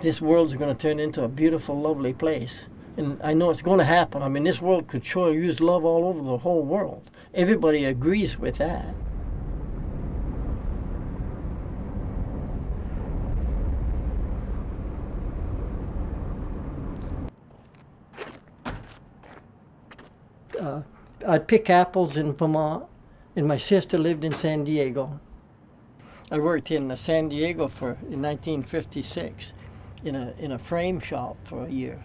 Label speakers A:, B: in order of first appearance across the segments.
A: this world's going to turn into a beautiful, lovely place. And I know it's going to happen. I mean, this world could sure use love all over the whole world. Everybody agrees with that. I'd pick apples in Vermont, and my sister lived in San Diego. I worked in San Diego in 1956 in a frame shop for a year.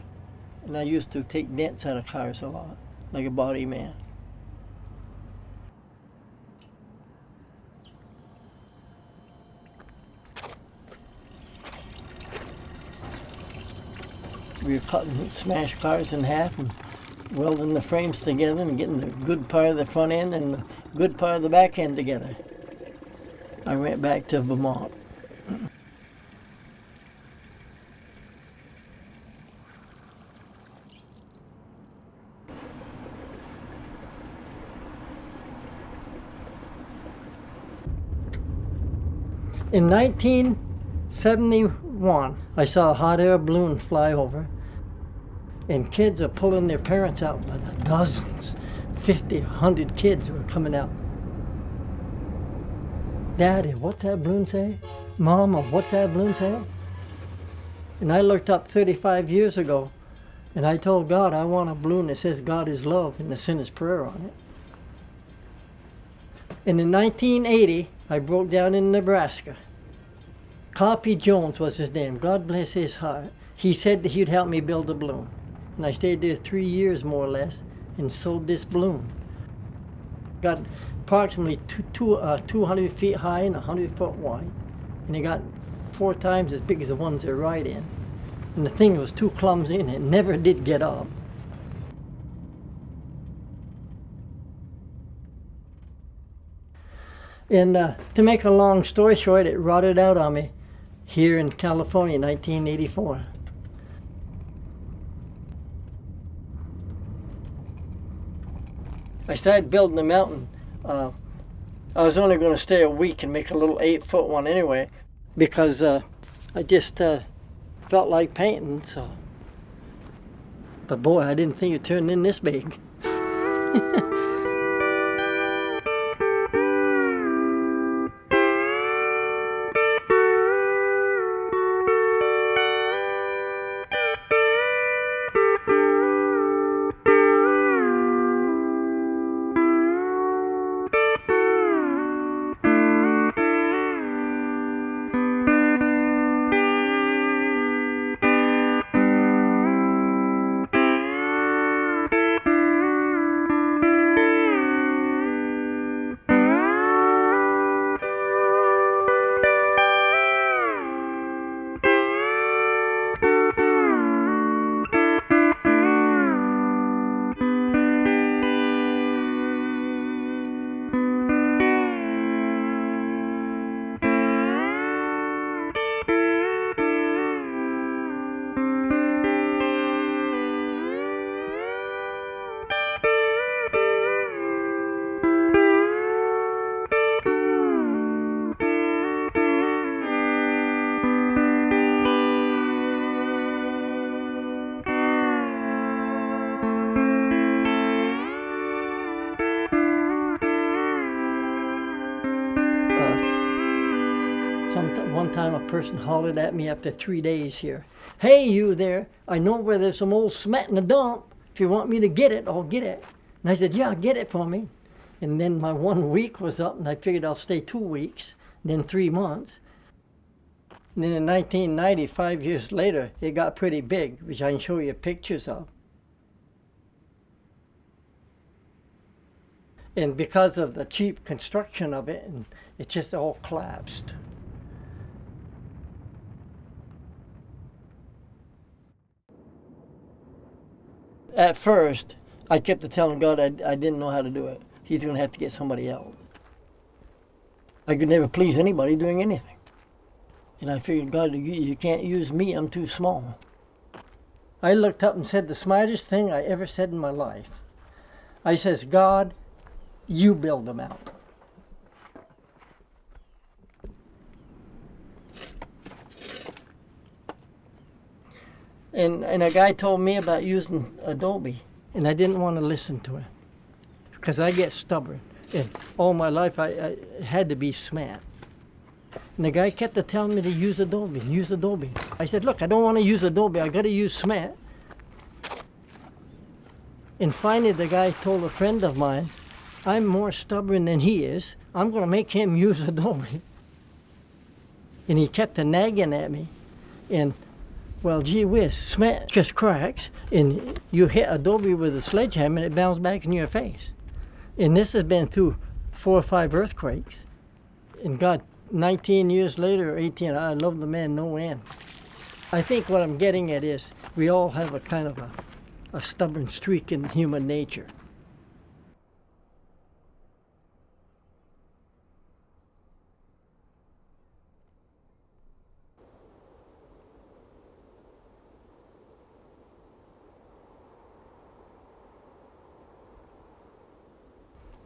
A: And I used to take dents out of cars a lot, like a body man. We were cutting smashed cars in half and welding the frames together and getting the good part of the front end and the good part of the back end together. I went back to Vermont. In 1971, I saw a hot air balloon fly over, and kids are pulling their parents out by the dozens. 50, 100 kids were coming out. Daddy, what's that balloon say? Mama, what's that balloon say? And I looked up 35 years ago, and I told God I want a balloon that says God is love and the sinner's prayer on it. And in 1980, I broke down in Nebraska. Coppy Jones was his name. God bless his heart. He said that he'd help me build a balloon. And I stayed there 3 years, more or less, and sold this balloon. Got approximately 200 feet high and 100 foot wide. And it got 4 times as big as the ones they ride in. And the thing was too clumsy and it never did get up. And to make a long story short, it rotted out on me here in California in 1984. I started building the mountain. I was only going to stay a week and make a little 8-foot one anyway, because I just felt like painting. So, but boy, I didn't think it turned in this big. One time a person hollered at me after 3 days here. Hey, you there, I know where there's some old cement in the dump. If you want me to get it, I'll get it. And I said, yeah, get it for me. And then my 1 week was up and I figured I'll stay 2 weeks, then 3 months. And then in 1990, 5 years later, it got pretty big, which I can show you pictures of. And because of the cheap construction of it, it just all collapsed. At first, I kept telling God I didn't know how to do it. He's going to have to get somebody else. I could never please anybody doing anything. And I figured, God, you can't use me, I'm too small. I looked up and said the smartest thing I ever said in my life. I says, God, you build them out. And a guy told me about using Adobe, and I didn't want to listen to him because I get stubborn. And all my life I had to be smart. And the guy kept telling me to use Adobe, use Adobe. I said, look, I don't want to use Adobe. I got to use Smart. And finally, the guy told a friend of mine, I'm more stubborn than he is. I'm going to make him use Adobe. And he kept nagging at me. And, well, gee whiz, Smart just cracks. And you hit Adobe with a sledgehammer and it bounces back in your face. And this has been through 4 or 5 earthquakes. And God, 19 years later, or 18, I love the man no end. I think what I'm getting at is we all have a kind of a stubborn streak in human nature.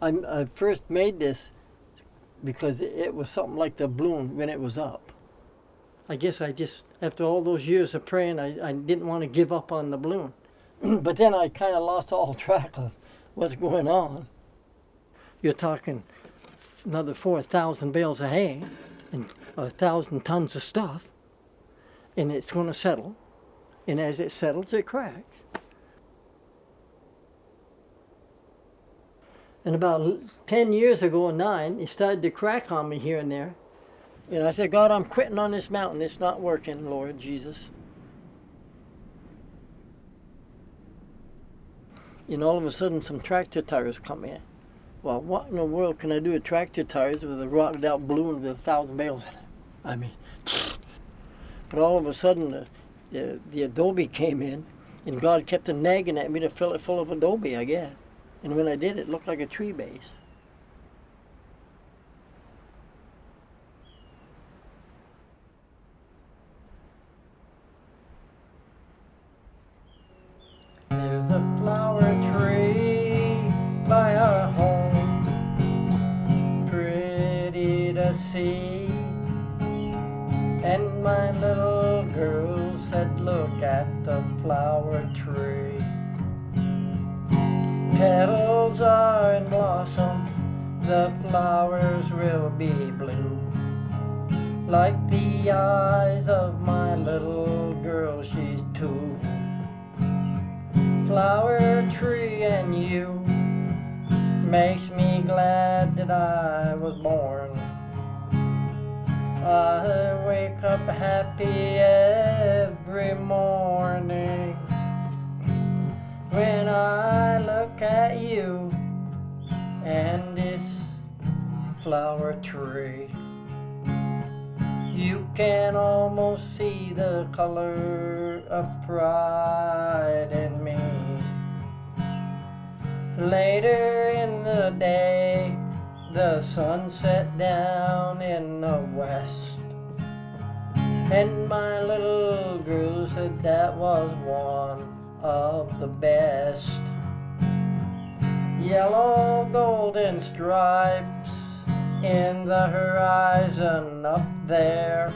A: I first made this because it was something like the balloon when it was up. I guess I just, after all those years of praying, I didn't want to give up on the balloon. But then I kind of lost all track of what's going on. You're talking another 4,000 bales of hay and 1,000 tons of stuff, and it's going to settle. And as it settles, it cracks. And about 10 years ago, 9, it started to crack on me here and there. And I said, God, I'm quitting on this mountain. It's not working, Lord Jesus. And all of a sudden, some tractor tires come in. Well, what in the world can I do with tractor tires with a rotted out balloon with 1,000 bales in it? I mean, but all of a sudden, the Adobe came in, and God kept nagging at me to fill it full of Adobe, I guess. And when I did, it looked like a tree base. There's a flower tree by our home, pretty to see. And my little girl said, look at the flower tree. Petals are in blossom, the flowers will be blue, like the eyes of my little girl, she's 2. Flower tree and you makes me glad that I was born. I wake up happy every morning when I look at you and this flower tree. You can almost see the color of pride in me. Later in the day, the sun set down in the west, and my little girl said that was one of the best. Yellow golden stripes in the horizon up there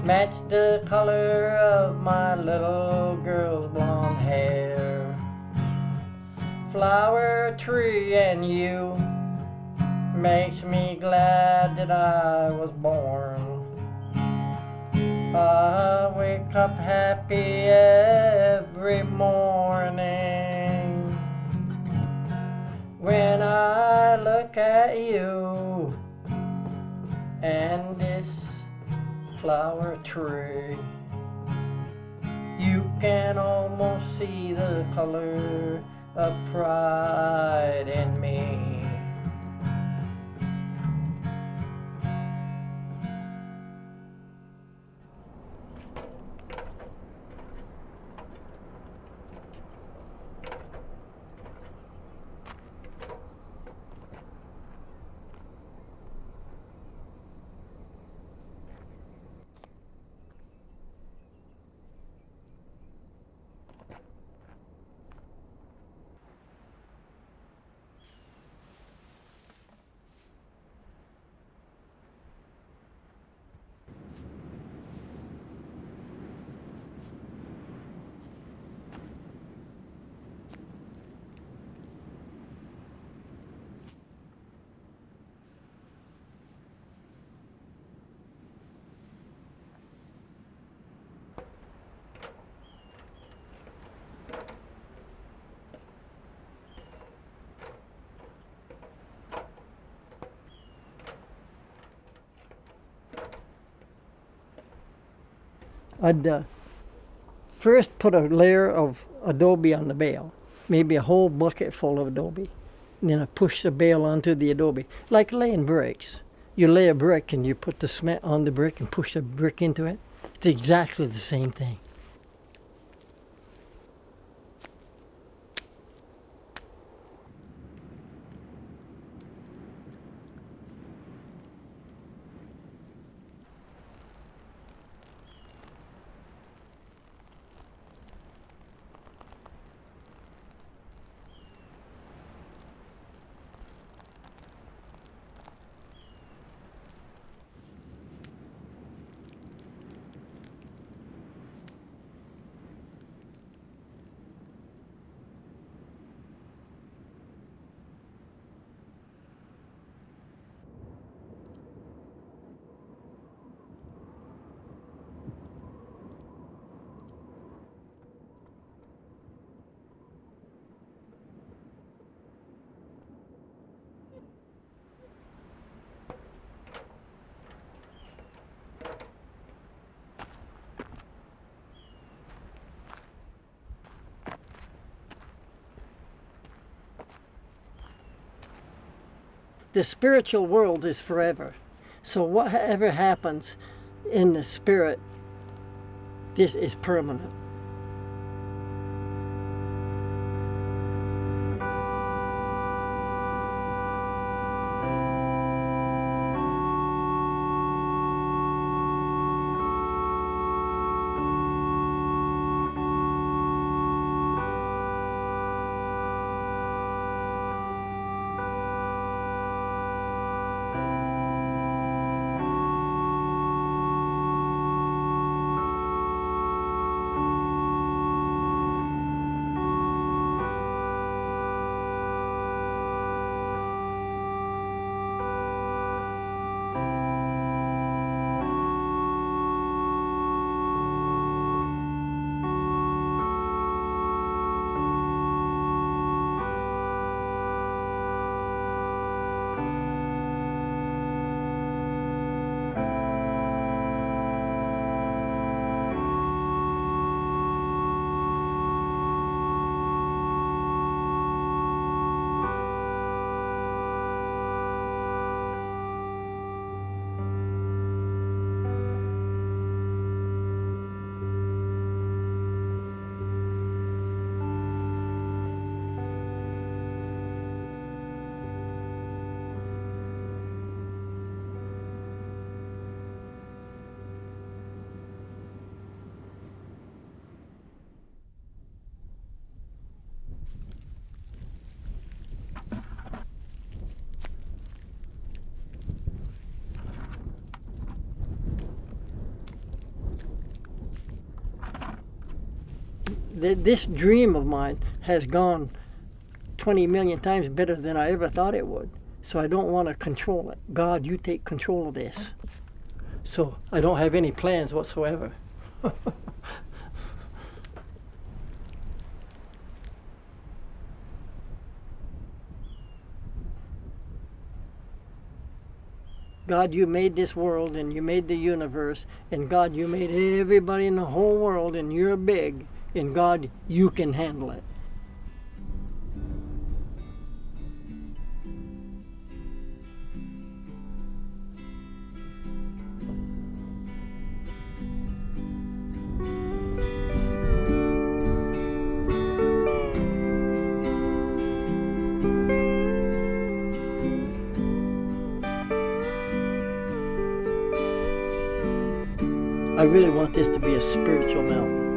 A: match the color of my little girl's blonde hair. Flower tree and you makes me glad that I was born. I wake up happy every morning when I look at you and this flower tree. You can almost see the color of pride in me. I'd first put a layer of adobe on the bale, maybe a whole bucket full of adobe. And then I push the bale onto the adobe, like laying bricks. You lay a brick and you put the cement on the brick and push the brick into it. It's exactly the same thing. The spiritual world is forever. So whatever happens in the spirit, this is permanent. This dream of mine has gone 20 million times better than I ever thought it would. So I don't want to control it. God, you take control of this. So I don't have any plans whatsoever. God, you made this world and you made the universe, and God, you made everybody in the whole world, and you're big, and God, you can handle it. I really want this to be a spiritual mountain.